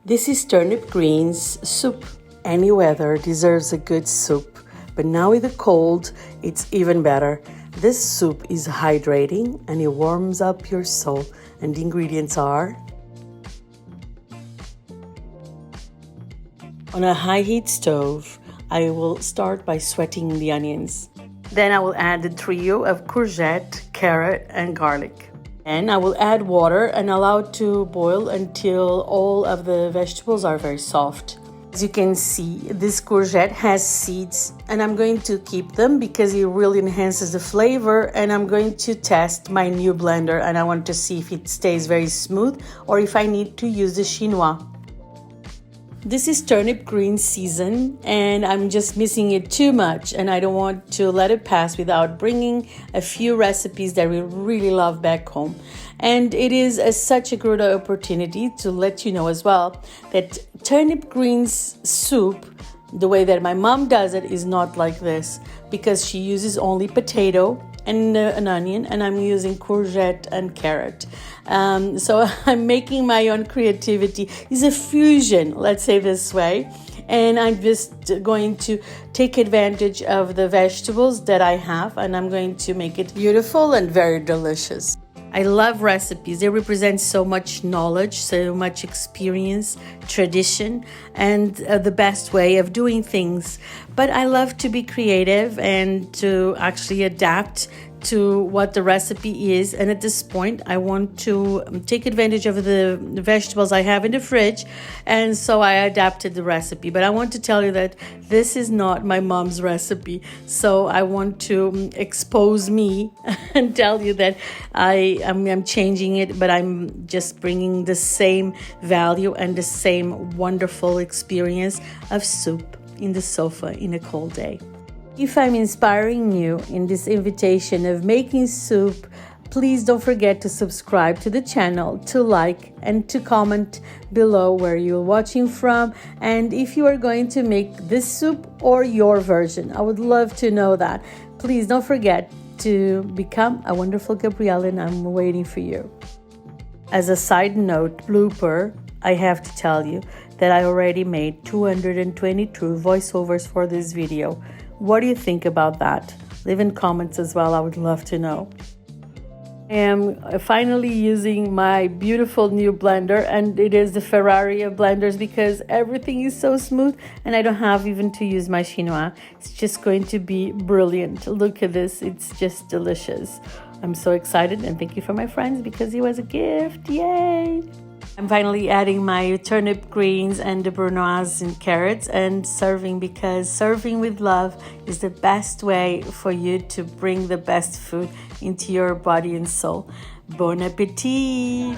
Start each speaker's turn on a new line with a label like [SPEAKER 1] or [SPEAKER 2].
[SPEAKER 1] This is Turnip Greens Soup. Any weather deserves a good soup, but now with the cold, it's even better. This soup is hydrating and it warms up your soul. And the ingredients are: on a high heat stove, I will start by sweating the onions. Then I will add the trio of courgette, carrot, and garlic. And I will add water and allow it to boil until all of the vegetables are very soft. As you can see, this courgette has seeds and I'm going to keep them because it really enhances the flavor, and I'm going to test my new blender and I want to see if it stays very smooth or if I need to use the chinois. This is turnip green season and I'm just missing it too much, and I don't want to let it pass without bringing a few recipes that we really love back home. And it is such a good opportunity to let you know as well that turnip greens soup, the way that my mom does it, is not like this, because she uses only potato and an onion, and I'm using courgette and carrot. So I'm making my own creativity. It's a fusion, let's say this way. And I'm just going to take advantage of the vegetables that I have, and I'm going to make it beautiful and very delicious. I love recipes. They represent so much knowledge, so much experience, tradition, and the best way of doing things. But I love to be creative and to actually adapt to what the recipe is. And at this point, I want to take advantage of the vegetables I have in the fridge. And so I adapted the recipe. But I want to tell you that this is not my mom's recipe. So I want to expose me and tell you that I'm changing it, but I'm just bringing the same value and the same wonderful experience of soup in the sofa in a cold day. If I'm inspiring you in this invitation of making soup, please don't forget to subscribe to the channel, to like, and to comment below where you're watching from, and if you are going to make this soup or your version. I would love to know that. Please don't forget to become a wonderful Gabriela, and I'm waiting for you. As a side note blooper, I have to tell you that I already made 222 voiceovers for this video. What do you think about that? Leave in comments as well. I would love to know. I am finally using my beautiful new blender, and it is the Ferrari of blenders because everything is so smooth and I don't have even to use my chinois. It's just going to be brilliant. Look at this. It's just delicious. I'm so excited, and thank you for my friends because it was a gift. Yay! I'm finally adding my turnip greens and the brunoise and carrots and serving, because serving with love is the best way for you to bring the best food into your body and soul. Bon appetit!